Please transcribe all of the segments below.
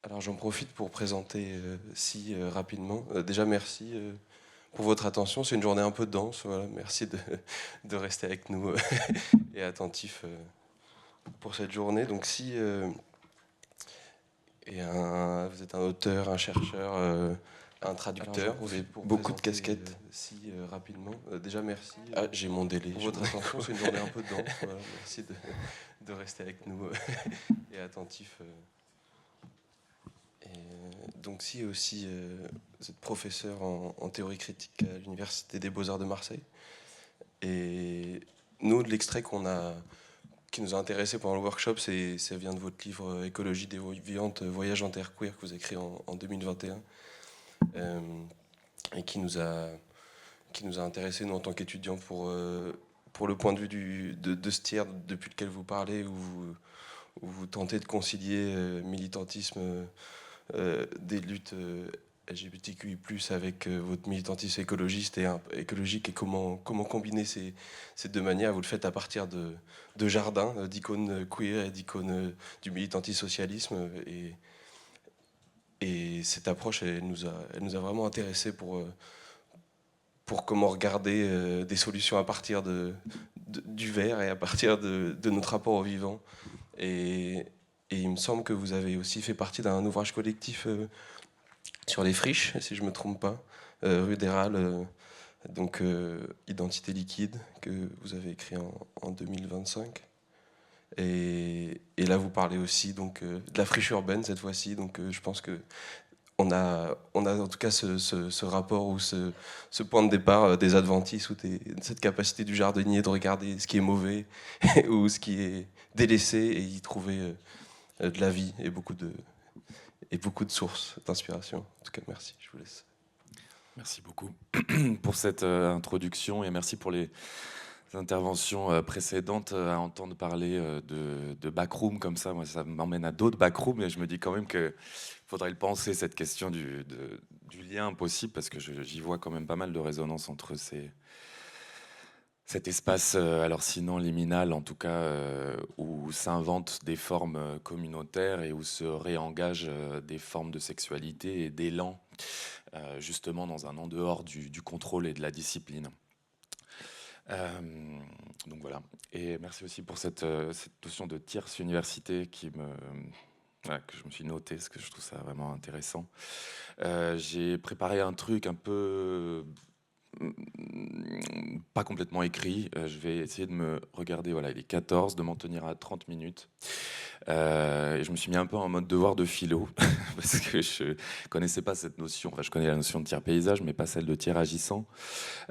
Alors j'en profite pour présenter Si rapidement. Déjà merci pour votre attention. C'est une journée un peu dense. Voilà. Merci de rester avec nous et attentif pour cette journée. Donc Si vous êtes un auteur, un chercheur, un traducteur. Vous avez beaucoup de casquettes. Si rapidement. Déjà merci. J'ai mon délai. Pour votre attention. C'est une journée un peu dense. Voilà. Merci de rester avec nous et attentif. Donc Si aussi, vous êtes professeur en théorie critique à l'Université des Beaux-Arts de Marseille. Et nous, de l'extrait qui nous a intéressé pendant le workshop, ça vient de votre livre Écologie des vivantes, voyage en terre queer que vous avez écrit en 2021, et qui nous a intéressé, nous, en tant qu'étudiants, pour le point de vue de ce tiers depuis lequel vous parlez, où vous tentez de concilier militantisme des luttes LGBTQI+, avec votre militantisme écologiste écologique, et comment combiner ces deux manières. Vous le faites à partir de jardins, d'icônes queer et d'icônes du militantisme socialisme. Et cette approche, elle nous a vraiment intéressés pour comment regarder des solutions à partir du vert et à partir de notre rapport au vivant. Et il me semble que vous avez aussi fait partie d'un ouvrage collectif sur les friches, si je ne me trompe pas, rue des Halles, donc Identité liquide, que vous avez écrit en 2025. Et là, vous parlez aussi donc, de la friche urbaine cette fois-ci. Donc je pense que on a en tout cas ce rapport ou ce point de départ des adventistes, ou cette capacité du jardinier de regarder ce qui est mauvais ou ce qui est délaissé, et y trouver de la vie et beaucoup de sources d'inspiration. En tout cas, merci, je vous laisse. Merci beaucoup pour cette introduction et merci pour les interventions précédentes. À entendre parler de backroom comme ça, moi, ça m'emmène à d'autres backrooms, et je me dis quand même qu'il faudrait le penser, cette question du lien possible, parce que j'y vois quand même pas mal de résonance entre cet espace, alors sinon liminal, en tout cas, où s'inventent des formes communautaires et où se réengagent des formes de sexualité et d'élan, justement dans un en dehors du contrôle et de la discipline. Donc voilà. Et merci aussi pour cette notion de tierce université voilà, que je me suis noté, parce que je trouve ça vraiment intéressant. J'ai préparé un truc un peu pas complètement écrit. Je vais essayer de me regarder, voilà, il est 14, de m'en tenir à 30 minutes. Et je me suis mis un peu en mode devoir de philo, parce que je connaissais pas cette notion. Enfin, je connais la notion de tiers paysage, mais pas celle de tiers agissant.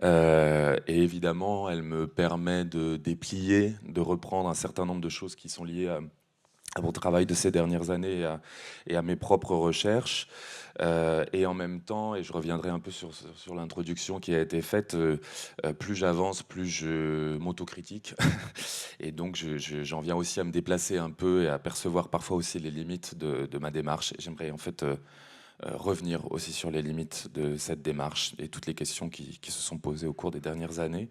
Et évidemment, elle me permet de déplier, de reprendre un certain nombre de choses qui sont liées à mon travail de ces dernières années et à mes propres recherches. Et en même temps, et je reviendrai un peu sur l'introduction qui a été faite, plus j'avance, plus je m'autocritique. Et donc, j'en viens aussi à me déplacer un peu et à percevoir parfois aussi les limites de ma démarche. Et j'aimerais en fait revenir aussi sur les limites de cette démarche et toutes les questions qui se sont posées au cours des dernières années.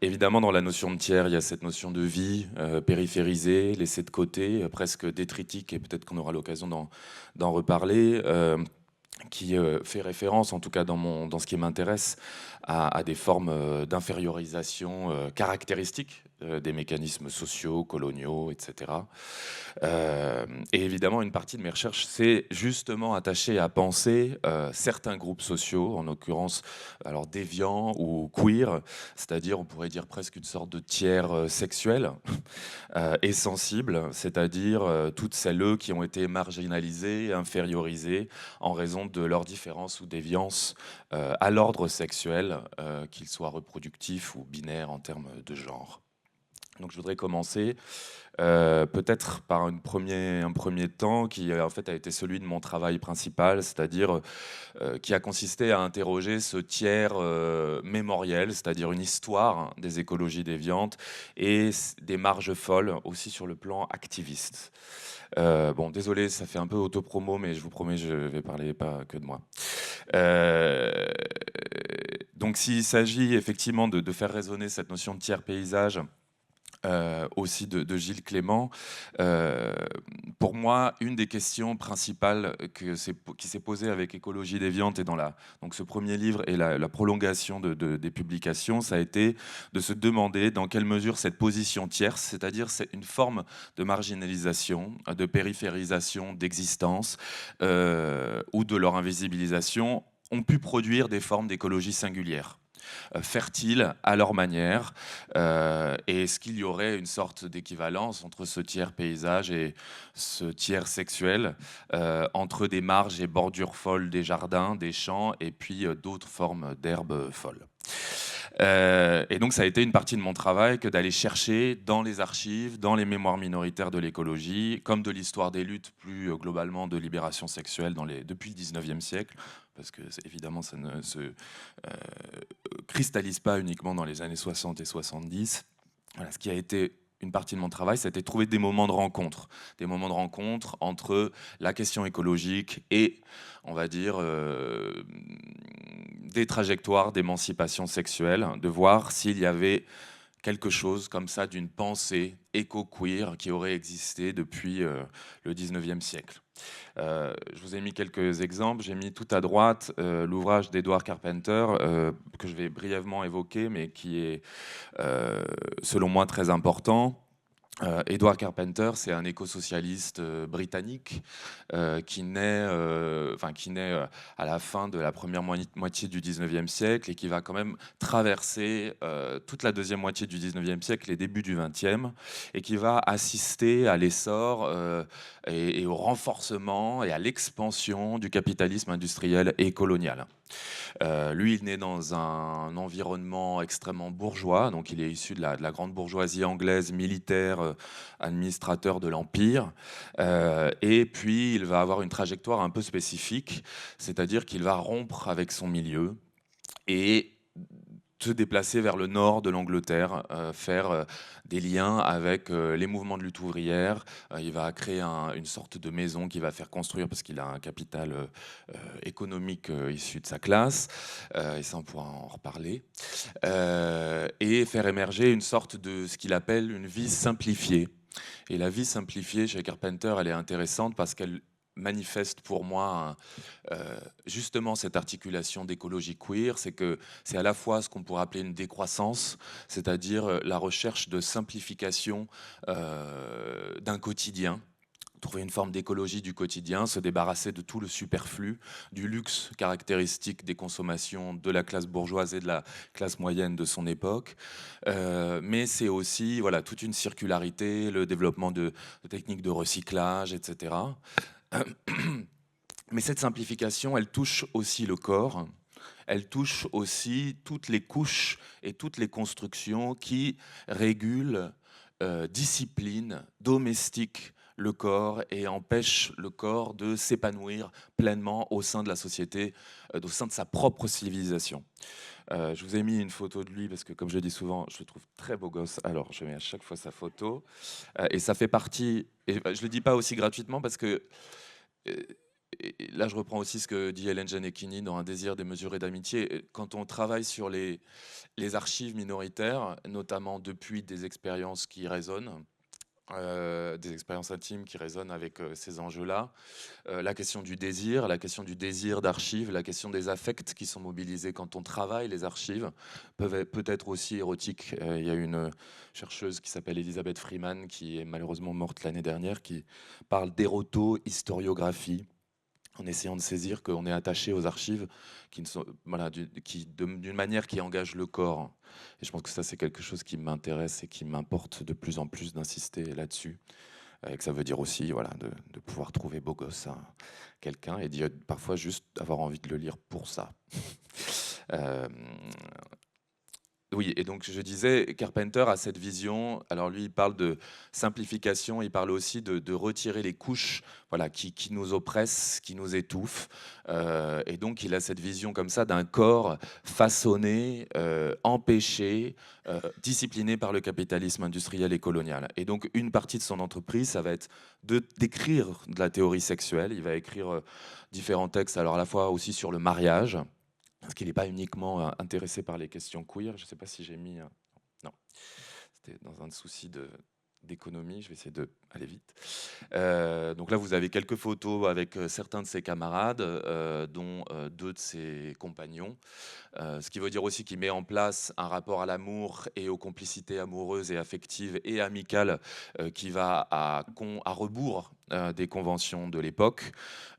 Évidemment, dans la notion de tiers, il y a cette notion de vie périphérisée, laissée de côté, presque détritique, et peut-être qu'on aura l'occasion d'en reparler. Qui fait référence, en tout cas dans ce qui m'intéresse, à des formes d'infériorisation caractéristiques des mécanismes sociaux, coloniaux, etc. Et évidemment, une partie de mes recherches s'est justement attachée à penser certains groupes sociaux, en l'occurrence alors déviants ou queer, c'est-à-dire on pourrait dire presque une sorte de tiers sexuel et sensible, c'est-à-dire toutes celles qui ont été marginalisées, infériorisées en raison de leur différence ou déviance à l'ordre sexuel, qu'il soit reproductif ou binaire en termes de genre. Donc je voudrais commencer peut-être par un premier temps qui en fait a été celui de mon travail principal, c'est-à-dire qui a consisté à interroger ce tiers mémoriel, c'est-à-dire une histoire des écologies déviantes et des marges folles aussi sur le plan activiste. Bon, désolé, ça fait un peu autopromo, mais je vous promets, je vais parler pas que de moi. Euh, donc s'il s'agit effectivement de faire résonner cette notion de tiers paysage aussi de Gilles Clément. Euh, pour moi, une des questions principales qui s'est posée avec Écologie déviante et donc ce premier livre et la prolongation des publications, ça a été de se demander dans quelle mesure cette position tierce, c'est-à-dire c'est une forme de marginalisation, de périphérisation d'existence ou de leur invisibilisation, ont pu produire des formes d'écologie singulière, fertiles à leur manière. Et est-ce qu'il y aurait une sorte d'équivalence entre ce tiers paysage et ce tiers sexuel, entre des marges et bordures folles des jardins, des champs, et puis d'autres formes d'herbes folles? Et donc ça a été une partie de mon travail que d'aller chercher dans les archives, dans les mémoires minoritaires de l'écologie, comme de l'histoire des luttes plus globalement de libération sexuelle depuis le 19e siècle, parce que évidemment ça ne se cristallise pas uniquement dans les années 60 et 70. Voilà, ce qui a été une partie de mon travail, c'était de trouver des moments de rencontre entre la question écologique et, on va dire, des trajectoires d'émancipation sexuelle, de voir s'il y avait quelque chose comme ça d'une pensée éco-queer qui aurait existé depuis le 19e siècle. Je vous ai mis quelques exemples. J'ai mis tout à droite l'ouvrage d'Edward Carpenter, que je vais brièvement évoquer, mais qui est, selon moi, très important. Edward Carpenter, c'est un éco-socialiste britannique qui naît à la fin de la première moitié du 19e siècle et qui va quand même traverser toute la deuxième moitié du 19e siècle, les débuts du 20e, et qui va assister à l'essor et au renforcement et à l'expansion du capitalisme industriel et colonial. Lui, il naît dans un environnement extrêmement bourgeois, donc il est issu de la grande bourgeoisie anglaise, militaire, administrateur de l'Empire. Et puis, il va avoir une trajectoire un peu spécifique, c'est-à-dire qu'il va rompre avec son milieu et se déplacer vers le nord de l'Angleterre, faire des liens avec les mouvements de lutte ouvrière. Il va créer une sorte de maison qu'il va faire construire parce qu'il a un capital économique issu de sa classe, et ça on pourra en reparler, et faire émerger une sorte de ce qu'il appelle une vie simplifiée. Et la vie simplifiée chez Carpenter, elle est intéressante parce qu'elle manifeste pour moi justement cette articulation d'écologie queer, c'est que c'est à la fois ce qu'on pourrait appeler une décroissance, c'est-à-dire la recherche de simplification d'un quotidien, trouver une forme d'écologie du quotidien, se débarrasser de tout le superflu, du luxe caractéristique des consommations de la classe bourgeoise et de la classe moyenne de son époque. Mais c'est aussi voilà, toute une circularité, le développement de techniques de recyclage, etc. Mais cette simplification, elle touche aussi le corps. Elle touche aussi toutes les couches et toutes les constructions qui régulent, disciplinent, domestiquent le corps et empêchent le corps de s'épanouir pleinement au sein de la société, au sein de sa propre civilisation. Je vous ai mis une photo de lui parce que, comme je le dis souvent, je le trouve très beau gosse. Alors, je mets à chaque fois sa photo. Et ça fait partie, et je ne le dis pas aussi gratuitement parce que et là, je reprends aussi ce que dit Hélène Gianecchini dans Un désir démesuré d'amitié. Quand on travaille sur les archives minoritaires, notamment depuis des expériences qui résonnent, des expériences intimes qui résonnent avec ces enjeux-là, la question du désir, la question du désir d'archives, la question des affects qui sont mobilisés quand on travaille les archives, peut être aussi érotiques. Il y a une chercheuse qui s'appelle Elisabeth Freeman, qui est malheureusement morte l'année dernière, qui parle d'éroto-historiographie, en essayant de saisir qu'on est attaché aux archives qui ne sont, voilà, d'une manière qui engage le corps. Et je pense que ça, c'est quelque chose qui m'intéresse et qui m'importe de plus en plus d'insister là-dessus. Et que ça veut dire aussi voilà, de pouvoir trouver beau gosse à quelqu'un et parfois juste avoir envie de le lire pour ça. Euh, oui, et donc je disais, Carpenter a cette vision. Alors lui, il parle de simplification, il parle aussi de retirer les couches, voilà, qui nous oppressent, qui nous étouffent. Et donc il a cette vision comme ça d'un corps façonné, empêché, discipliné par le capitalisme industriel et colonial. Et donc une partie de son entreprise, ça va être d'écrire de la théorie sexuelle. Il va écrire différents textes, alors à la fois aussi sur le mariage, parce qu'il n'est pas uniquement intéressé par les questions queer. Je ne sais pas si j'ai mis... Non, c'était dans un souci d'économie, je vais essayer d'aller vite. Donc là, vous avez quelques photos avec certains de ses camarades, dont deux de ses compagnons. Ce qui veut dire aussi qu'il met en place un rapport à l'amour et aux complicités amoureuses et affectives et amicales qui va à rebours des conventions de l'époque.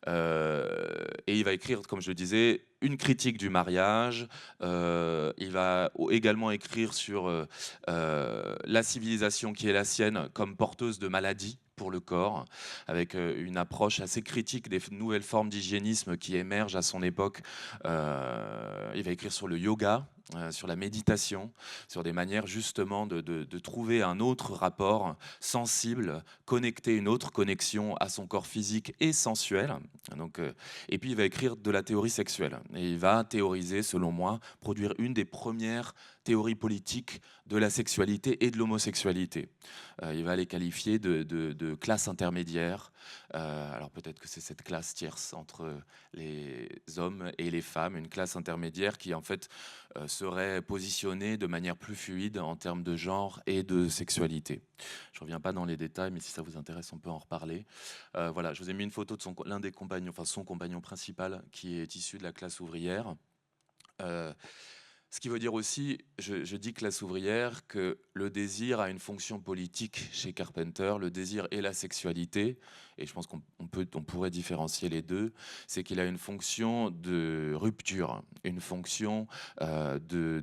Et il va écrire, comme je le disais, une critique du mariage. Il va également écrire sur la civilisation qui est la sienne comme porteuse de maladies pour le corps, avec une approche assez critique des nouvelles formes d'hygiénisme qui émergent à son époque. Il va écrire sur le yoga, sur la méditation, sur des manières justement de trouver un autre rapport sensible, connecter une autre connexion à son corps physique et sensuel. Donc, et puis il va écrire de la théorie sexuelle. Et il va théoriser, selon moi, produire une des premières théories politiques de la sexualité et de l'homosexualité. Il va les qualifier de classe intermédiaire. Alors peut-être que c'est cette classe tierce entre les hommes et les femmes, une classe intermédiaire qui en fait serait positionnée de manière plus fluide en termes de genre et de sexualité. Je ne reviens pas dans les détails, mais si ça vous intéresse, on peut en reparler. Voilà, je vous ai mis une photo de l'un des compagnons, enfin son compagnon principal, qui est issu de la classe ouvrière. Ce qui veut dire aussi, je dis classe ouvrière, que le désir a une fonction politique chez Carpenter, le désir et la sexualité, et je pense qu'on pourrait différencier les deux, c'est qu'il a une fonction de rupture, une fonction de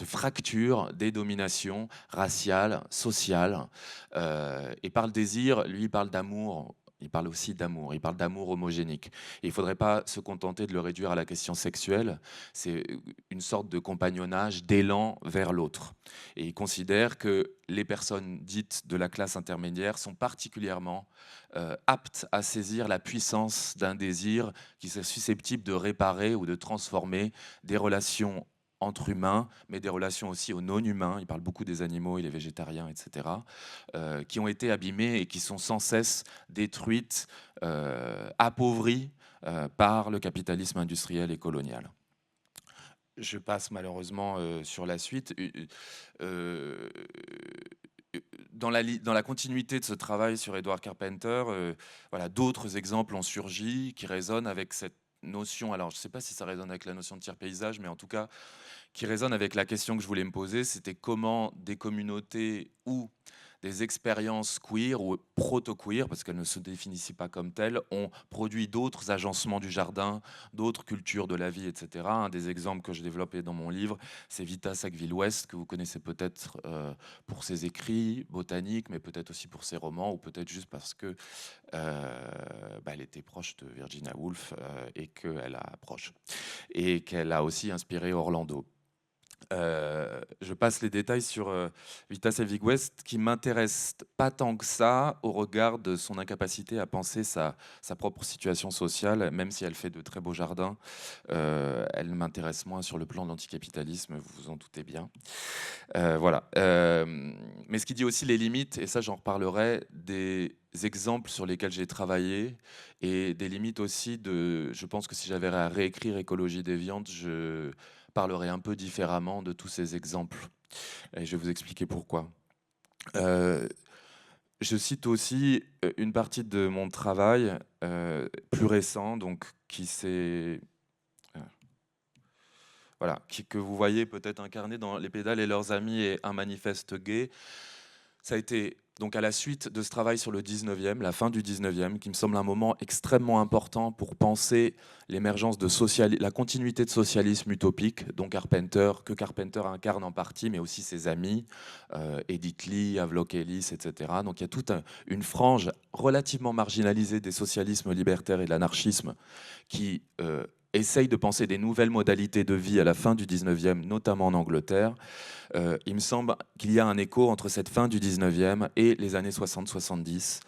fracture des dominations raciales, sociales, et par le désir, lui, il parle d'amour. Il parle aussi d'amour, il parle d'amour homogénique. Et il ne faudrait pas se contenter de le réduire à la question sexuelle, c'est une sorte de compagnonnage, d'élan vers l'autre. Et il considère que les personnes dites de la classe intermédiaire sont particulièrement aptes à saisir la puissance d'un désir qui est susceptible de réparer ou de transformer des relations entre humains, mais des relations aussi aux non-humains. Il parle beaucoup des animaux, il est végétarien, etc., qui ont été abîmées et qui sont sans cesse détruites, appauvries par le capitalisme industriel et colonial. Je passe malheureusement sur la suite. Dans la continuité de ce travail sur Edward Carpenter, voilà, d'autres exemples ont surgi qui résonnent avec cette notion. Alors, je ne sais pas si ça résonne avec la notion de tiers-paysage, mais en tout cas, qui résonne avec la question que je voulais me poser, c'était comment des communautés ou des expériences queer ou proto-queer, parce qu'elles ne se définissent pas comme telles, ont produit d'autres agencements du jardin, d'autres cultures de la vie, etc. Un des exemples que je développais dans mon livre, c'est Vita Sackville-West, que vous connaissez peut-être pour ses écrits botaniques, mais peut-être aussi pour ses romans, ou peut-être juste parce que elle était proche de Virginia Woolf et qu'elle a aussi inspiré Orlando. Je passe les détails sur Vita Sackville-West, qui m'intéresse pas tant que ça au regard de son incapacité à penser sa propre situation sociale, même si elle fait de très beaux jardins. Elle m'intéresse moins sur le plan de l'anticapitalisme, vous vous en doutez bien. Voilà. Mais ce qui dit aussi les limites, et ça j'en reparlerai, des exemples sur lesquels j'ai travaillé, et des limites aussi je pense que si j'avais à réécrire Écologie déviante, je parlerai un peu différemment de tous ces exemples. Et je vais vous expliquer pourquoi. Je cite aussi une partie de mon travail plus récent, donc qui s'est... Voilà, que vous voyez peut-être incarné dans Les Pédales et leurs amis et Un manifeste gay. Ça a été donc à la suite de ce travail sur le 19e, la fin du 19e, qui me semble un moment extrêmement important pour penser l'émergence de la continuité de socialisme utopique, dont que Carpenter incarne en partie, mais aussi ses amis, Edith Lee, Havelock Ellis, etc. Donc il y a toute une frange relativement marginalisée des socialismes libertaires et de l'anarchisme qui essaye de penser des nouvelles modalités de vie à la fin du 19e, notamment en Angleterre. Il me semble qu'il y a un écho entre cette fin du 19e et les années 60-70,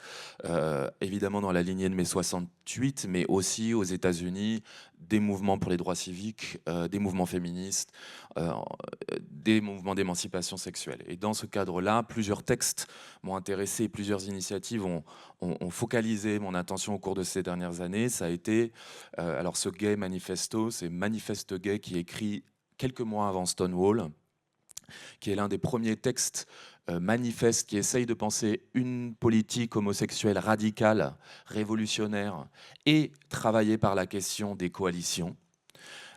évidemment dans la lignée de mai 68, mais aussi aux États-Unis, des mouvements pour les droits civiques, des mouvements féministes, des mouvements d'émancipation sexuelle. Et dans ce cadre-là, plusieurs textes m'ont intéressé, plusieurs initiatives ont focalisé mon attention au cours de ces dernières années. Ça a été, alors ce Gay Manifesto, c'est Manifeste Gay qui est écrit quelques mois avant Stonewall, qui est l'un des premiers textes manifestes qui essaye de penser une politique homosexuelle radicale, révolutionnaire, et travailler par la question des coalitions.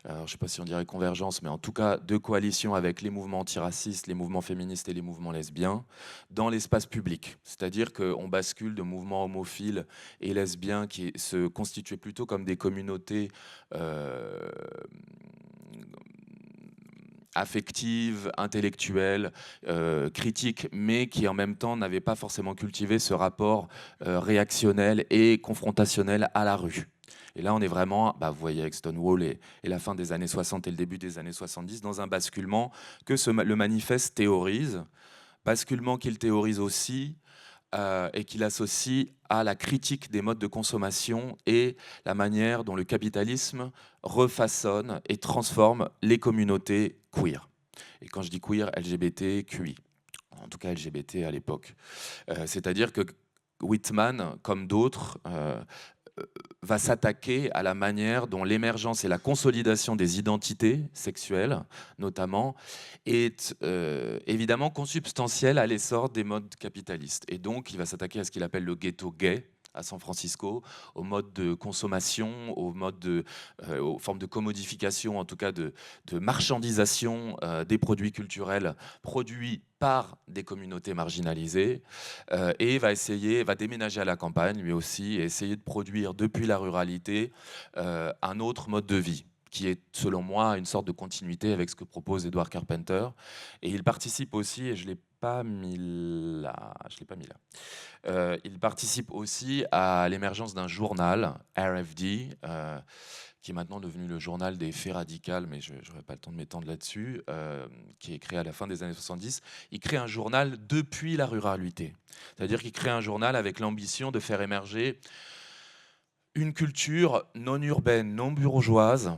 Alors, je ne sais pas si on dirait convergence, mais en tout cas de coalition avec les mouvements antiracistes, les mouvements féministes et les mouvements lesbiens dans l'espace public. C'est-à-dire qu'on bascule de mouvements homophiles et lesbiens qui se constituaient plutôt comme des communautés affectives, intellectuelles, critiques, mais qui en même temps n'avaient pas forcément cultivé ce rapport réactionnel et confrontationnel à la rue. Et là, on est vraiment, vous voyez, avec Stonewall et la fin des années 60 et le début des années 70, dans un basculement que le manifeste théorise, basculement qu'il théorise aussi et qu'il associe à la critique des modes de consommation et la manière dont le capitalisme refaçonne et transforme les communautés queer. Et quand je dis queer, LGBTQI, en tout cas LGBT à l'époque. C'est-à-dire que Whitman, comme d'autres, va s'attaquer à la manière dont l'émergence et la consolidation des identités sexuelles, notamment, est évidemment consubstantielle à l'essor des modes capitalistes. Et donc, il va s'attaquer à ce qu'il appelle le ghetto gay à San Francisco, aux modes de consommation, aux formes de commodification, en tout cas de marchandisation des produits culturels produits par des communautés marginalisées, et va déménager à la campagne lui aussi et essayer de produire depuis la ruralité un autre mode de vie qui est selon moi une sorte de continuité avec ce que propose Edward Carpenter. Et il participe aussi, et je ne l'ai pas mis là, il participe aussi à l'émergence d'un journal, RFD, qui est maintenant devenu le journal des faits radicales, mais je n'aurai pas le temps de m'étendre là-dessus, qui est créé à la fin des années 70. Il crée un journal depuis la ruralité. C'est-à-dire qu'il crée un journal avec l'ambition de faire émerger une culture non urbaine, non bourgeoise,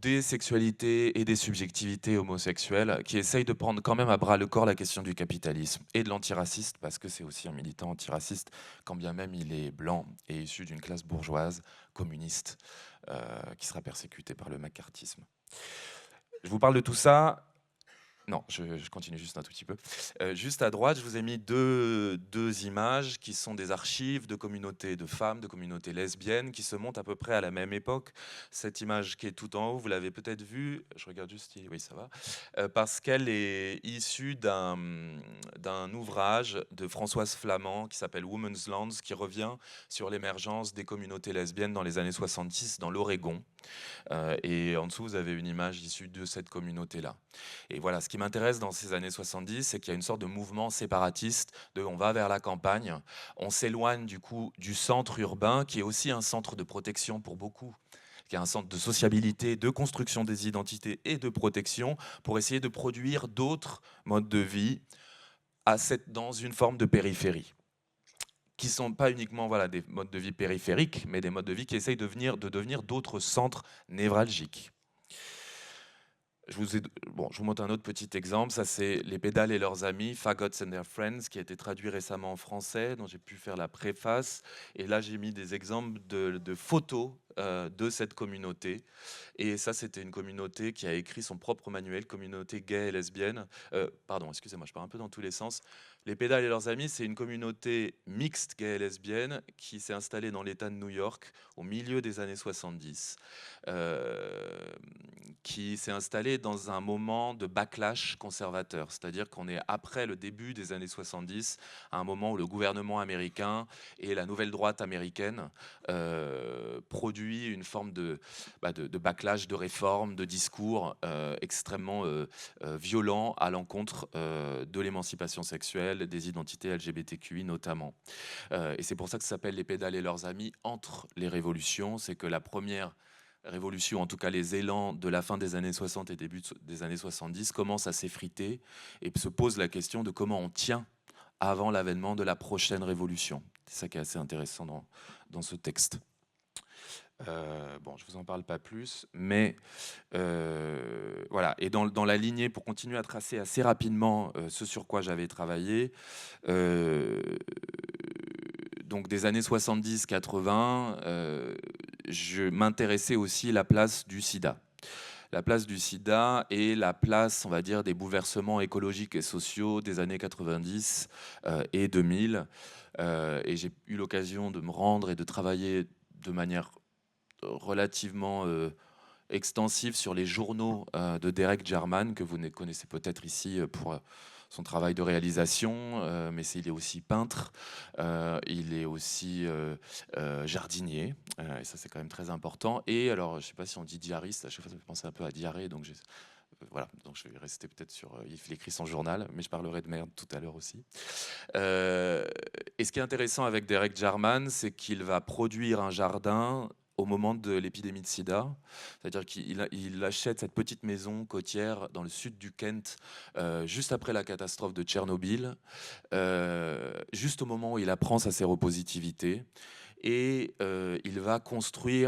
des sexualités et des subjectivités homosexuelles qui essayent de prendre quand même à bras le corps la question du capitalisme et de l'antiraciste, parce que c'est aussi un militant antiraciste, quand bien même il est blanc et issu d'une classe bourgeoise communiste qui sera persécutée par le macartisme. Je vous parle de tout ça. Non, je continue juste un tout petit peu. Juste à droite, je vous ai mis deux images qui sont des archives de communautés de femmes, de communautés lesbiennes qui se montent à peu près à la même époque. Cette image qui est tout en haut, vous l'avez peut-être vue, je regarde juste, oui ça va, parce qu'elle est issue d'un ouvrage de Françoise Flamand qui s'appelle Women's Lands, qui revient sur l'émergence des communautés lesbiennes dans les années 70 dans l'Oregon. Et en dessous, vous avez une image issue de cette communauté-là. Et voilà, ce qui m'intéresse dans ces années 70, c'est qu'il y a une sorte de mouvement séparatiste, on va vers la campagne, on s'éloigne du coup du centre urbain, qui est aussi un centre de protection pour beaucoup, qui est un centre de sociabilité, de construction des identités et de protection, pour essayer de produire d'autres modes de vie dans une forme de périphérie, qui ne sont pas uniquement des modes de vie périphériques, mais des modes de vie qui essayent de devenir d'autres centres névralgiques. Je vous montre un autre petit exemple. Ça, c'est Les pédales et leurs amis, Faggots and Their Friends, qui a été traduit récemment en français, dont j'ai pu faire la préface. Et là, j'ai mis des exemples de photos de cette communauté. Et ça, c'était une communauté qui a écrit son propre manuel, communauté gay et lesbienne. Pardon, excusez-moi, je pars un peu dans tous les sens. Les pédales et leurs amis, c'est une communauté mixte gay et lesbienne qui s'est installée dans l'État de New York au milieu des années 70, qui s'est installée dans un moment de backlash conservateur, c'est-à-dire qu'on est après le début des années 70, à un moment où le gouvernement américain et la nouvelle droite américaine produit une forme de backlash, de réforme, de discours extrêmement violent à l'encontre de l'émancipation sexuelle, des identités LGBTQI notamment. Et c'est pour ça que ça s'appelle Les pédales et leurs amis entre les révolutions. C'est que la première révolution, en tout cas les élans de la fin des années 60 et début des années 70, commencent à s'effriter et se pose la question de comment on tient avant l'avènement de la prochaine révolution. C'est ça qui est assez intéressant dans ce texte. Bon, je vous en parle pas plus, mais voilà. Et dans la lignée, pour continuer à tracer assez rapidement ce sur quoi j'avais travaillé, donc des années 70-80, je m'intéressais aussi à la place du sida. la place du sida et la place, on va dire, des bouleversements écologiques et sociaux des années 90 et 2000. Et j'ai eu l'occasion de me rendre et de travailler de manière relativement extensive sur les journaux de Derek Jarman, que vous connaissez peut-être ici pour son travail de réalisation, mais il est aussi peintre, il est aussi jardinier, et ça c'est quand même très important. Et alors, je ne sais pas si on dit diariste, à chaque fois ça me fait penser un peu à diarrhée, donc voilà, donc je vais rester peut-être sur. Il écrit son journal, mais je parlerai de merde tout à l'heure aussi. Et ce qui est intéressant avec Derek Jarman, c'est qu'il va produire un jardin au moment de l'épidémie de sida. C'est-à-dire qu'il achète cette petite maison côtière dans le sud du Kent, juste après la catastrophe de Tchernobyl, juste au moment où il apprend sa séropositivité. Et il va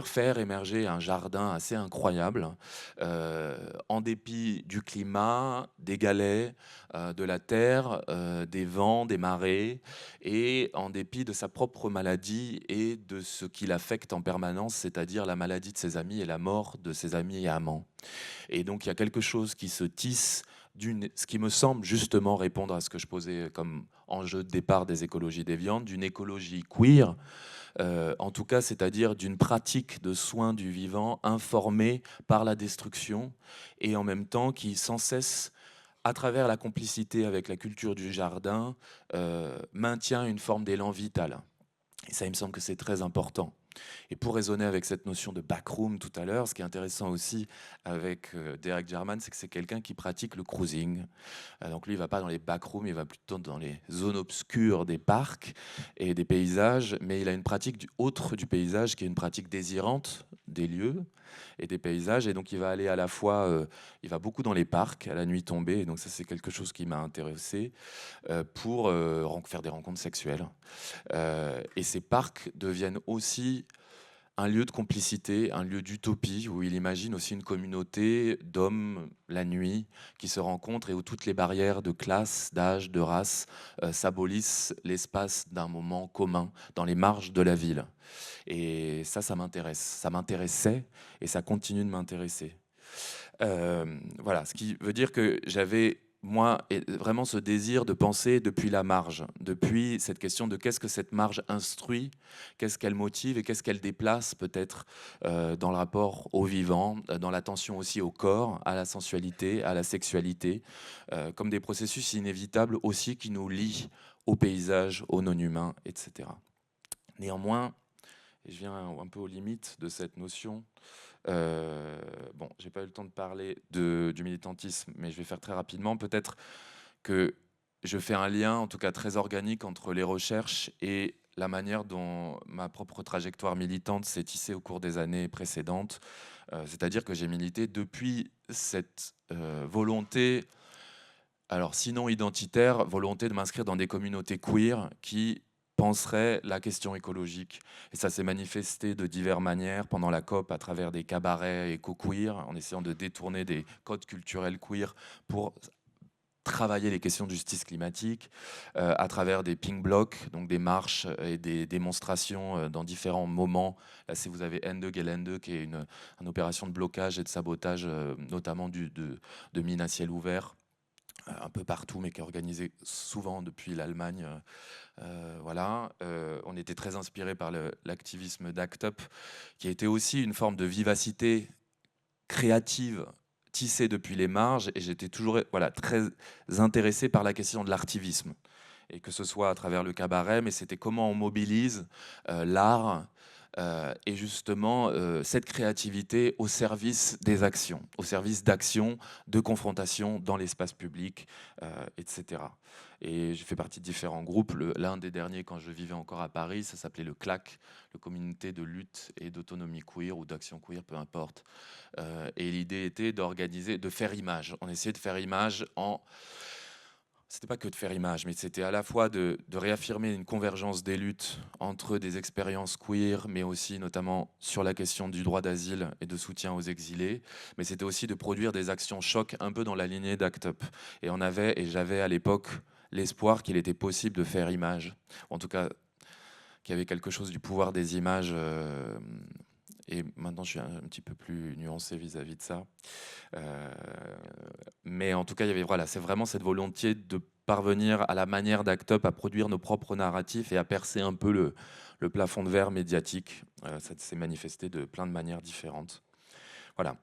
faire émerger un jardin assez incroyable, en dépit du climat, des galets, de la terre, des vents, des marées, et en dépit de sa propre maladie et de ce qui l'affecte en permanence, c'est-à-dire la maladie de ses amis et la mort de ses amis et amants. Et donc il y a quelque chose qui se tisse, ce qui me semble justement répondre à ce que je posais comme enjeu de départ des écologies déviantes, d'une écologie queer, en tout cas, c'est-à-dire d'une pratique de soins du vivant informée par la destruction et en même temps qui sans cesse, à travers la complicité avec la culture du jardin, maintient une forme d'élan vital. Et ça, il me semble que c'est très important. Et pour raisonner avec cette notion de backroom tout à l'heure, ce qui est intéressant aussi avec Derek Jarman, c'est que c'est quelqu'un qui pratique le cruising. Donc lui, il va pas dans les backrooms, il va plutôt dans les zones obscures des parcs et des paysages, mais il a une pratique autre du paysage qui est une pratique désirante des lieux et des paysages. Et donc il va aller à la fois, il va beaucoup dans les parcs à la nuit tombée, et donc ça c'est quelque chose qui m'a intéressé pour faire des rencontres sexuelles. Et ces parcs deviennent aussi un lieu de complicité, un lieu d'utopie, où il imagine aussi une communauté d'hommes la nuit qui se rencontrent et où toutes les barrières de classe, d'âge, de race s'abolissent l'espace d'un moment commun dans les marges de la ville. Et ça m'intéresse. Ça m'intéressait et ça continue de m'intéresser. Voilà, ce qui veut dire que j'avais, moi, vraiment ce désir de penser depuis la marge, depuis cette question de qu'est-ce que cette marge instruit, qu'est-ce qu'elle motive et qu'est-ce qu'elle déplace peut-être dans le rapport au vivant, dans l'attention aussi au corps, à la sensualité, à la sexualité, comme des processus inévitables aussi qui nous lient au paysage, au non-humain, etc. Néanmoins, et je viens un peu aux limites de cette notion. Bon, j'ai pas eu le temps de parler du militantisme, mais je vais faire très rapidement. Peut-être que je fais un lien, en tout cas très organique, entre les recherches et la manière dont ma propre trajectoire militante s'est tissée au cours des années précédentes. C'est-à-dire que j'ai milité depuis cette volonté, alors sinon identitaire, volonté de m'inscrire dans des communautés queer qui penserait la question écologique. Et ça s'est manifesté de diverses manières pendant la COP à travers des cabarets éco-queer, en essayant de détourner des codes culturels queer pour travailler les questions de justice climatique, à travers des pink blocs, donc des marches et des démonstrations dans différents moments. Là, vous avez Ende Gelände, qui est une opération de blocage et de sabotage, notamment de mines à ciel ouvert, un peu partout, mais qui est organisée souvent depuis l'Allemagne. Voilà, on était très inspiré par l'activisme d'ACT UP, qui a été aussi une forme de vivacité créative tissée depuis les marges, et j'étais toujours très intéressé par la question de l'artivisme, et que ce soit à travers le cabaret, mais c'était comment on mobilise l'art et justement cette créativité au service des actions, au service d'actions, de confrontation dans l'espace public, etc. Et j'ai fait partie de différents groupes. L'un des derniers, quand je vivais encore à Paris, ça s'appelait le CLAC, le Communauté de lutte et d'autonomie queer ou d'action queer, peu importe. Et l'idée était d'organiser, de faire image. On essayait de faire image en... C'était pas que de faire image, mais c'était à la fois de réaffirmer une convergence des luttes entre des expériences queer, mais aussi notamment sur la question du droit d'asile et de soutien aux exilés. Mais c'était aussi de produire des actions choc un peu dans la lignée d'ACT UP. Et j'avais à l'époque l'espoir qu'il était possible de faire image. En tout cas, qu'il y avait quelque chose du pouvoir des images et maintenant je suis un petit peu plus nuancé vis-à-vis de ça. Euh, mais en tout cas, il y avait, voilà, c'est vraiment cette volonté de parvenir à la manière d'Act Up à produire nos propres narratifs et à percer un peu le plafond de verre médiatique. Ça s'est manifesté de plein de manières différentes. Voilà.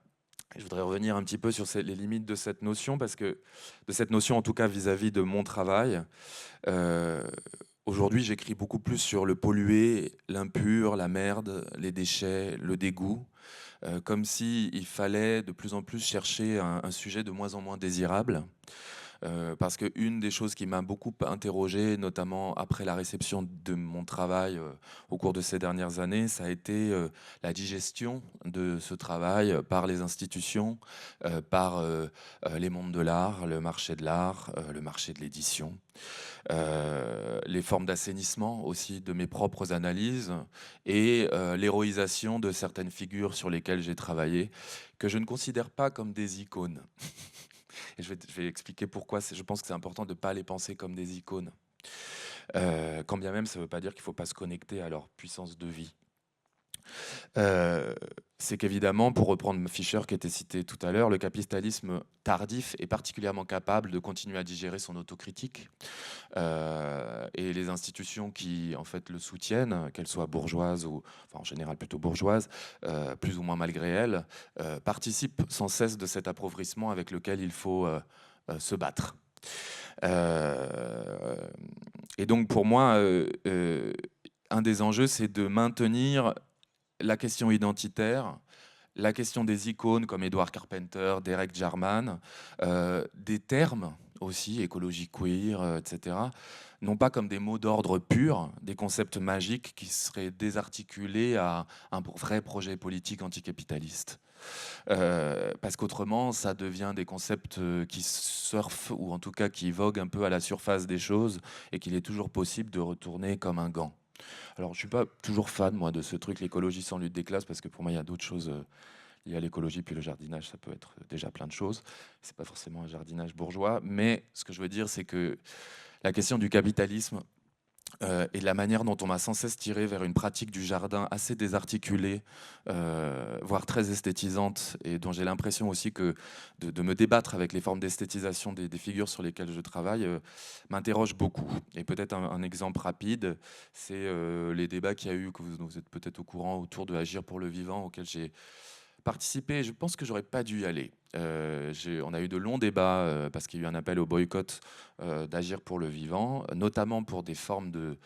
Et je voudrais revenir un petit peu sur les limites de cette notion, parce que de cette notion, en tout cas vis-à-vis de mon travail. Euh, Aujourd'hui, j'écris beaucoup plus sur le pollué, l'impur, la merde, les déchets, le dégoût, comme si il fallait de plus en plus chercher un sujet de moins en moins désirable. Parce qu'une des choses qui m'a beaucoup interrogé, notamment après la réception de mon travail au cours de ces dernières années, ça a été la digestion de ce travail par les institutions, par les mondes de l'art, le marché de l'art, le marché de l'édition, les formes d'assainissement aussi de mes propres analyses et l'héroïsation de certaines figures sur lesquelles j'ai travaillé, que je ne considère pas comme des icônes. Et je vais expliquer pourquoi je pense que c'est important de ne pas les penser comme des icônes. Quand bien même, ça ne veut pas dire qu'il ne faut pas se connecter à leur puissance de vie. C'est qu'évidemment, pour reprendre Fischer qui était cité tout à l'heure, le capitalisme tardif est particulièrement capable de continuer à digérer son autocritique. Et les institutions qui en fait le soutiennent, qu'elles soient bourgeoises ou enfin, en général plutôt bourgeoises, plus ou moins malgré elles, participent sans cesse de cet appauvrissement avec lequel il faut se battre. Et donc pour moi, un des enjeux, c'est de maintenir la question identitaire, la question des icônes comme Edward Carpenter, Derek Jarman, des termes aussi, écologie queer, etc., non pas comme des mots d'ordre purs, des concepts magiques qui seraient désarticulés à un vrai projet politique anticapitaliste. Parce qu'autrement, ça devient des concepts qui surfent, ou en tout cas qui voguent un peu à la surface des choses, et qu'il est toujours possible de retourner comme un gant. Alors, je suis pas toujours fan, moi, de ce truc, l'écologie sans lutte des classes, parce que pour moi, il y a d'autres choses liées à l'écologie, puis le jardinage, ça peut être déjà plein de choses. C'est pas forcément un jardinage bourgeois, mais ce que je veux dire, c'est que la question du capitalisme et de la manière dont on m'a sans cesse tiré vers une pratique du jardin assez désarticulée, voire très esthétisante, et dont j'ai l'impression aussi que de me débattre avec les formes d'esthétisation des figures sur lesquelles je travaille m'interroge beaucoup. Et peut-être un exemple rapide, c'est les débats qu'il y a eu, que vous êtes peut-être au courant, autour de Agir pour le vivant, auquel j'ai participé. Je pense que j'aurais pas dû y aller. On a eu de longs débats parce qu'il y a eu un appel au boycott d'Agir pour le vivant, notamment pour des formes de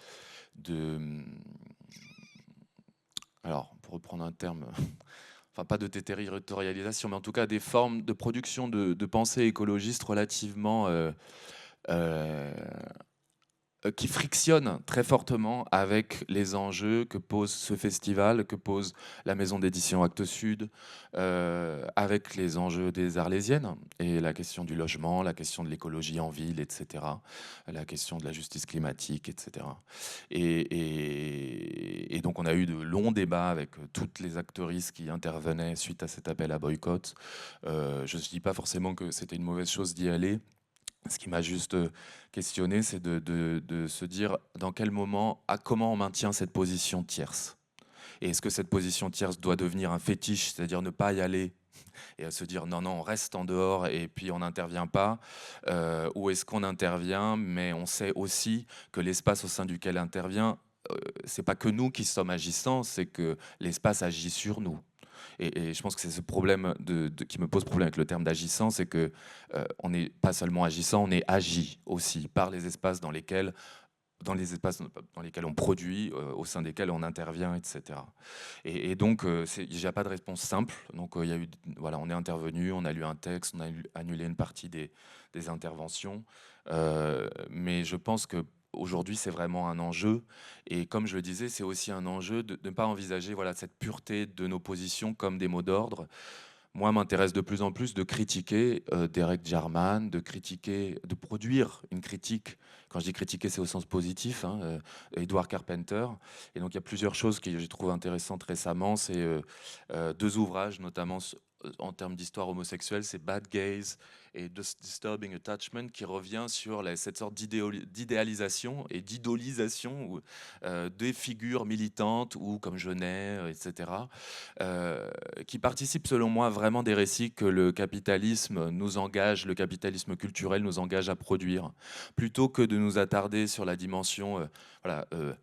alors, pour reprendre un terme, enfin pas de déterritorialisation, mais en tout cas des formes de production de pensée écologiste relativement euh, qui frictionne très fortement avec les enjeux que pose ce festival, que pose la maison d'édition Actes Sud, avec les enjeux des Arlésiennes et la question du logement, la question de l'écologie en ville, etc., la question de la justice climatique, etc. Et donc on a eu de longs débats avec toutes les actrices qui intervenaient suite à cet appel à boycott. Je ne dis pas forcément que c'était une mauvaise chose d'y aller. Ce qui m'a juste questionné, c'est de se dire dans quel moment, comment on maintient cette position tierce. Et est-ce que cette position tierce doit devenir un fétiche, c'est-à-dire ne pas y aller et à se dire non, non, on reste en dehors et puis on n'intervient pas, ou est-ce qu'on intervient, mais on sait aussi que l'espace au sein duquel intervient, c'est pas que nous qui sommes agissants, c'est que l'espace agit sur nous. Et je pense que c'est ce problème qui me pose problème avec le terme d'agissant, c'est que on n'est pas seulement agissant, on est agi aussi par les espaces dans les espaces dans lesquels on produit, au sein desquels on intervient, etc. Et donc, il n'y a pas de réponse simple. Donc, il y a eu, voilà, on est intervenu, on a lu un texte, on a annulé une partie des interventions. Mais je pense que aujourd'hui, c'est vraiment un enjeu. Et comme je le disais, c'est aussi un enjeu de ne pas envisager voilà, cette pureté de nos positions comme des mots d'ordre. Moi, m'intéresse de plus en plus de critiquer Derek Jarman, de critiquer, de produire une critique. Quand je dis critiquer, c'est au sens positif, hein, Edward Carpenter. Et donc, il y a plusieurs choses que je trouve intéressantes récemment. C'est deux ouvrages, notamment en termes d'histoire homosexuelle, c'est Bad Gaze et Disturbing Attachment, qui revient sur cette sorte d'idéalisation et d'idolisation des figures militantes ou comme Genet, etc., qui participent selon moi vraiment des récits que le capitalisme nous engage, le capitalisme culturel nous engage à produire, plutôt que de nous attarder sur la dimension voilà, euh,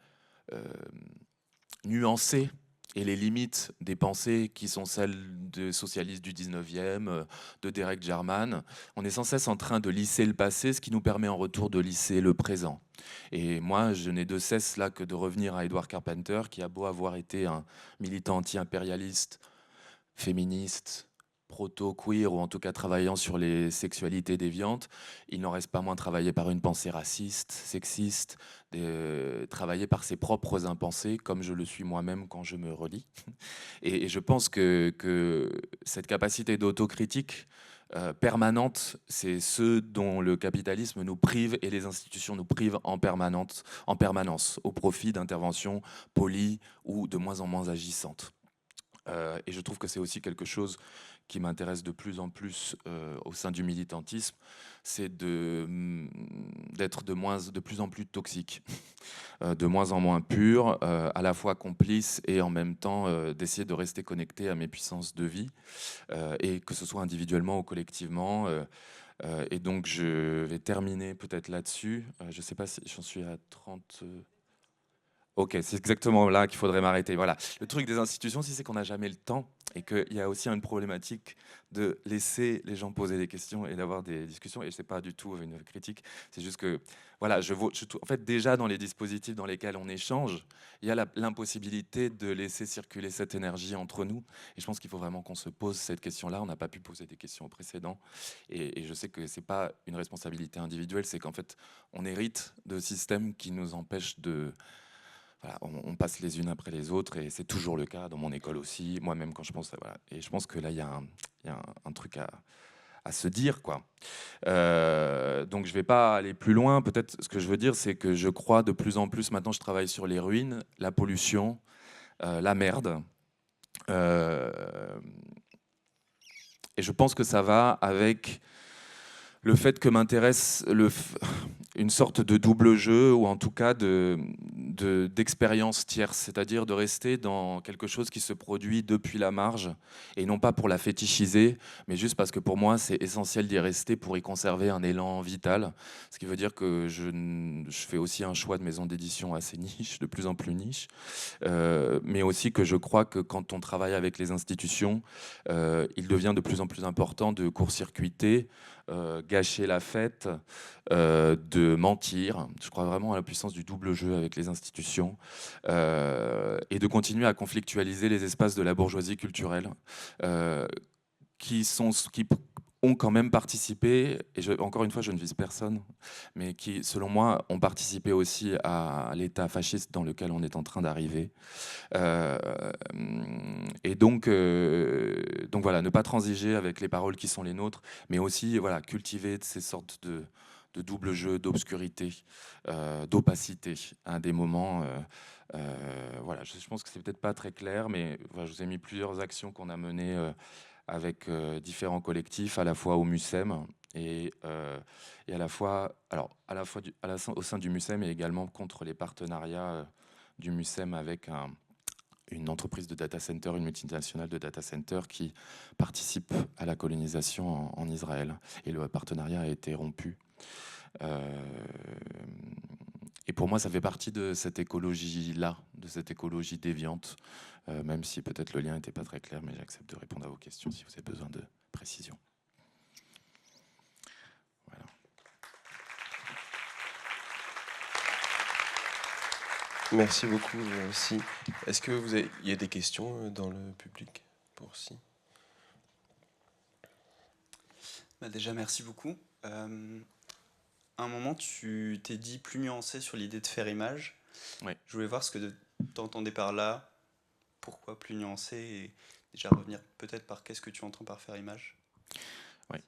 nuancée et les limites des pensées qui sont celles des socialistes du 19e, de Derek Jarman. On est sans cesse en train de lisser le passé, ce qui nous permet en retour de lisser le présent. Et moi, je n'ai de cesse là que de revenir à Edward Carpenter, qui a beau avoir été un militant anti-impérialiste, féministe, proto-queer, ou en tout cas travaillant sur les sexualités déviantes, il n'en reste pas moins travaillé par une pensée raciste, sexiste, travaillé par ses propres impensés, comme je le suis moi-même quand je me relis. Et je pense que cette capacité d'autocritique permanente, c'est ce dont le capitalisme nous prive et les institutions nous privent en permanence, au profit d'interventions polies ou de moins en moins agissantes. Et je trouve que c'est aussi quelque chose qui m'intéresse de plus en plus au sein du militantisme, c'est d'être de plus en plus toxique, de moins en moins pur, à la fois complice et en même temps d'essayer de rester connecté à mes puissances de vie, et que ce soit individuellement ou collectivement. Et donc je vais terminer peut-être là-dessus. Je ne sais pas si j'en suis à 30... Ok, c'est exactement là qu'il faudrait m'arrêter. Voilà. Le truc des institutions, c'est qu'on n'a jamais le temps et qu'il y a aussi une problématique de laisser les gens poser des questions et d'avoir des discussions. Et ce n'est pas du tout une critique. C'est juste que, voilà, en fait, déjà dans les dispositifs dans lesquels on échange, il y a l'impossibilité de laisser circuler cette énergie entre nous. Et je pense qu'il faut vraiment qu'on se pose cette question-là. On n'a pas pu poser des questions au précédent. Et je sais que ce n'est pas une responsabilité individuelle, c'est qu'en fait, on hérite de systèmes qui nous empêchent de... Voilà, on passe les unes après les autres et c'est toujours le cas dans mon école aussi, moi-même quand je pense à, voilà. Et je pense que là, il y a un truc à se dire, quoi. Donc je vais pas aller plus loin. Peut-être ce que je veux dire, c'est que je crois de plus en plus, maintenant je travaille sur les ruines, la pollution, la merde. Euh, et je pense que ça va avec le fait que m'intéresse une sorte de double jeu, ou en tout cas d'expérience tierce, c'est-à-dire de rester dans quelque chose qui se produit depuis la marge, et non pas pour la fétichiser, mais juste parce que pour moi c'est essentiel d'y rester pour y conserver un élan vital, ce qui veut dire que je fais aussi un choix de maison d'édition assez niche, de plus en plus niche, mais aussi que je crois que quand on travaille avec les institutions, il devient de plus en plus important de court-circuiter, gâcher la fête, de mentir. Je crois vraiment à la puissance du double jeu avec les institutions, et de continuer à conflictualiser les espaces de la bourgeoisie culturelle, qui ont quand même participé, et encore une fois je ne vise personne, mais qui selon moi ont participé aussi à l'état fasciste dans lequel on est en train d'arriver. Euh, et donc voilà, ne pas transiger avec les paroles qui sont les nôtres, mais aussi voilà, cultiver ces sortes de double jeu, d'obscurité, d'opacité à des moments. Voilà, je pense que c'est peut-être pas très clair, mais voilà, je vous ai mis plusieurs actions qu'on a menées avec différents collectifs, à la fois au MUSEM et à la fois, alors au sein du MUSEM, et également contre les partenariats du MUSEM avec une entreprise de data center, une multinationale de data center qui participe à la colonisation en Israël. Et le partenariat a été rompu. Et pour moi, ça fait partie de cette écologie-là, de cette écologie déviante, même si peut-être le lien n'était pas très clair, mais j'accepte de répondre à vos questions si vous avez besoin de précision. Voilà. Merci beaucoup aussi. Est-ce que il y a des questions dans le public pour Si? Bah déjà, merci beaucoup. À un moment, tu t'es dit plus nuancé sur l'idée de faire image. Ouais. Je voulais voir ce que tu entendais par là, pourquoi plus nuancé, et déjà revenir peut-être par qu'est-ce que tu entends par faire image. Oui.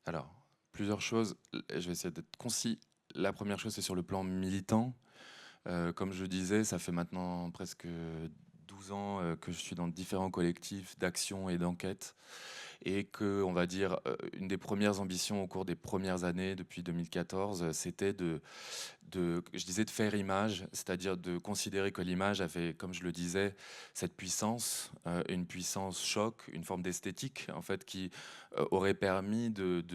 Alors, plusieurs choses. Je vais essayer d'être concis. La première chose, c'est sur le plan militant. Comme je disais, ça fait maintenant presque 12 ans que je suis dans différents collectifs d'action et d'enquête, et que, on va dire, une des premières ambitions au cours des premières années, depuis 2014, c'était je disais, de faire image, c'est-à-dire de considérer que l'image avait, comme je le disais, cette puissance, une puissance choc, une forme d'esthétique, en fait, qui aurait permis de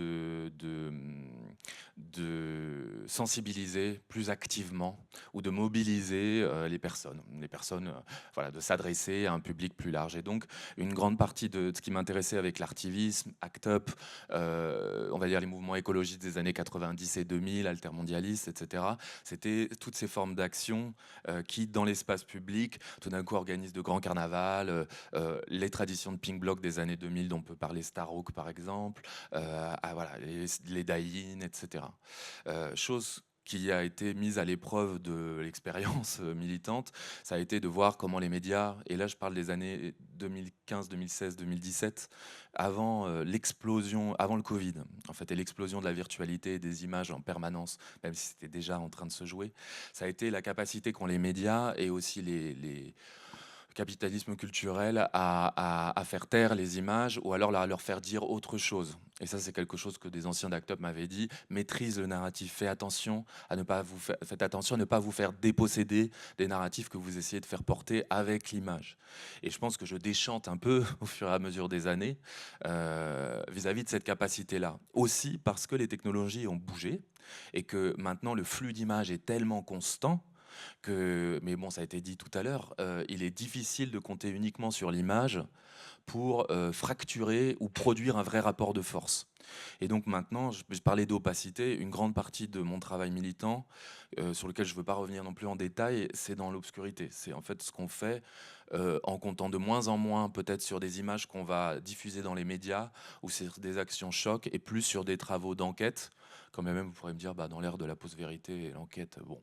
sensibiliser plus activement ou de mobiliser les personnes, voilà, de s'adresser à un public plus large. Et donc, une grande partie de ce qui m'intéressait avec l'artivisme, ACT UP, on va dire les mouvements écologistes des années 90 et 2000, altermondialistes, etc., c'était toutes ces formes d'action qui, dans l'espace public, tout d'un coup organisent de grands carnavals, les traditions de Pink Bloc des années 2000 dont on peut parler Starhawk par exemple, voilà, les die-in, etc. Chose qui a été mise à l'épreuve de l'expérience militante, ça a été de voir comment les médias, et là je parle des années 2015, 2016, 2017, avant l'explosion, avant le Covid, en fait, et l'explosion de la virtualité et des images en permanence, même si c'était déjà en train de se jouer, ça a été la capacité qu'ont les médias et aussi le capitalisme culturel à faire taire les images ou alors à leur faire dire autre chose. Et ça, c'est quelque chose que des anciens d'ACT UP m'avaient dit. Maîtrise le narratif. Faites attention à ne pas vous faire déposséder des narratifs que vous essayez de faire porter avec l'image. Et je pense que je déchante un peu au fur et à mesure des années vis-à-vis de cette capacité-là. Aussi parce que les technologies ont bougé et que maintenant le flux d'images est tellement constant mais bon, ça a été dit tout à l'heure, il est difficile de compter uniquement sur l'image pour fracturer ou produire un vrai rapport de force. Et donc maintenant, je parlais d'opacité, une grande partie de mon travail militant, sur lequel je ne veux pas revenir non plus en détail, c'est dans l'obscurité. C'est en fait ce qu'on fait en comptant de moins en moins peut-être sur des images qu'on va diffuser dans les médias ou sur des actions chocs et plus sur des travaux d'enquête. Quand même, vous pourrez me dire, bah, dans l'ère de la post-vérité et l'enquête, bon.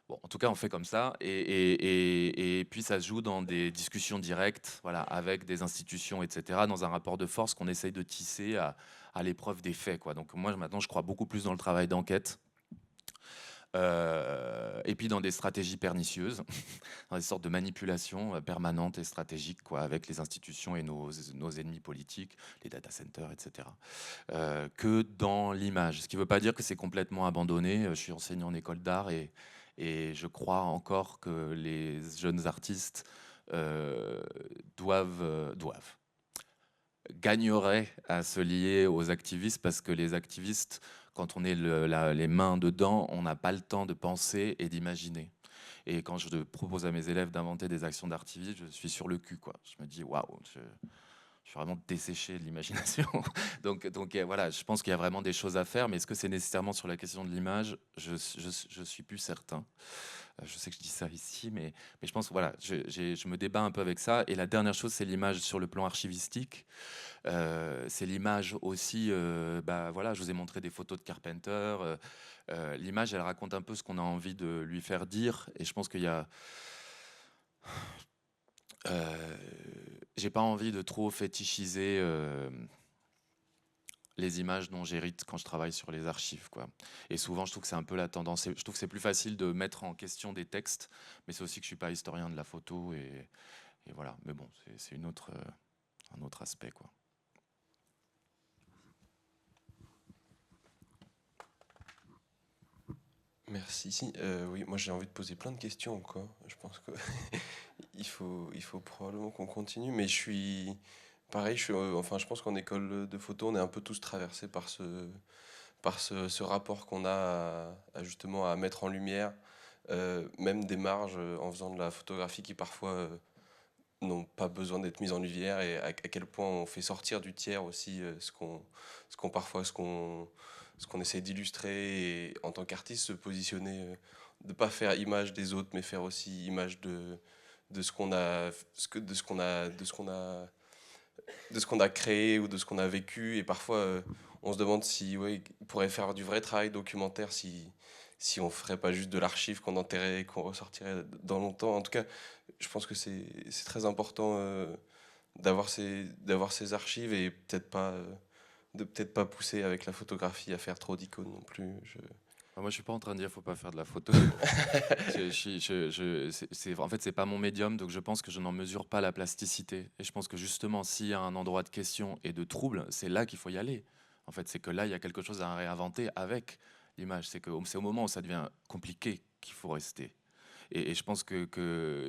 Bon, en tout cas, on fait comme ça, et puis ça se joue dans des discussions directes, voilà, avec des institutions, etc., dans un rapport de force qu'on essaye de tisser à l'épreuve des faits, quoi. Donc moi, maintenant, je crois beaucoup plus dans le travail d'enquête, et puis dans des stratégies pernicieuses, dans des sortes de manipulations permanentes et stratégiques, quoi, avec les institutions et nos ennemis politiques, les data centers, etc., que dans l'image. Ce qui ne veut pas dire que c'est complètement abandonné. Je suis enseignant en école d'art et je crois encore que les jeunes artistes gagneraient à se lier aux activistes, parce que les activistes, quand on est les mains dedans, on n'a pas le temps de penser et d'imaginer. Et quand je propose à mes élèves d'inventer des actions d'artivisme, je suis sur le cul, quoi. Je me dis, waouh, je suis vraiment desséché de l'imagination. donc voilà, je pense qu'il y a vraiment des choses à faire, mais est-ce que c'est nécessairement sur la question de l'image? Je suis plus certain. Je sais que je dis ça ici, mais je pense, voilà, je me débat un peu avec ça. Et la dernière chose, c'est l'image sur le plan archivistique. C'est l'image aussi, bah voilà, je vous ai montré des photos de Carpenter. L'image, elle raconte un peu ce qu'on a envie de lui faire dire. Et je pense qu'il y a... j'ai pas envie de trop fétichiser les images dont j'hérite quand je travaille sur les archives, quoi. Et souvent, je trouve que c'est un peu la tendance. Je trouve que c'est plus facile de mettre en question des textes, mais c'est aussi que je suis pas historien de la photo, et voilà. Mais bon, c'est un autre aspect, quoi. Merci. Si, oui, moi j'ai envie de poser plein de questions encore. Je pense que il faut probablement qu'on continue, mais je suis pareil. Enfin, je pense qu'en école de photo, on est un peu tous traversés par ce rapport qu'on a justement à mettre en lumière, même des marges en faisant de la photographie qui parfois n'ont pas besoin d'être mises en lumière, et à quel point on fait sortir du tiers aussi ce qu'on essaie d'illustrer, et en tant qu'artiste se positionner, de pas faire image des autres mais faire aussi image de ce qu'on a de ce qu'on a créé ou de ce qu'on a vécu. Et parfois on se demande si, ouais, on pourrait faire du vrai travail documentaire si on ferait pas juste de l'archive qu'on enterrait et qu'on ressortirait dans longtemps. En tout cas, je pense que c'est très important d'avoir ces archives, et peut-être pas de peut-être pas pousser avec la photographie à faire trop d'icônes non plus. Moi, je suis pas en train de dire faut pas faire de la photo. En fait, c'est pas mon médium, donc je pense que je n'en mesure pas la plasticité. Et je pense que justement, s'il y a un endroit de question et de trouble, c'est là qu'il faut y aller. En fait, c'est que là, il y a quelque chose à réinventer avec l'image. C'est au moment où ça devient compliqué qu'il faut rester. Et je pense qu'il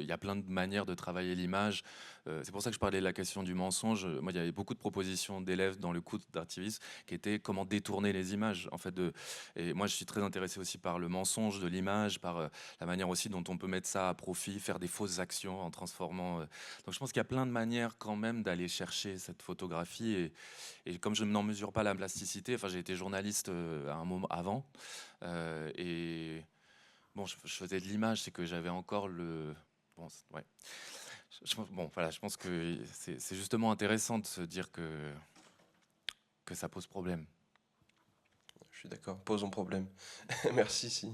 y a plein de manières de travailler l'image. C'est pour ça que je parlais de la question du mensonge. Moi, il y avait beaucoup de propositions d'élèves dans le cours d'artivisme qui étaient comment détourner les images. En fait, et moi, je suis très intéressé aussi par le mensonge de l'image, par la manière aussi dont on peut mettre ça à profit, faire des fausses actions en transformant. Donc, je pense qu'il y a plein de manières quand même d'aller chercher cette photographie. Et comme je n'en mesure pas la plasticité, enfin, j'ai été journaliste à un moment avant. Et bon, je faisais de l'image, c'est que j'avais encore le. Bon, ouais. Bon, voilà, je pense que c'est justement intéressant de se dire que ça pose problème. Je suis d'accord, posons problème. Merci, si.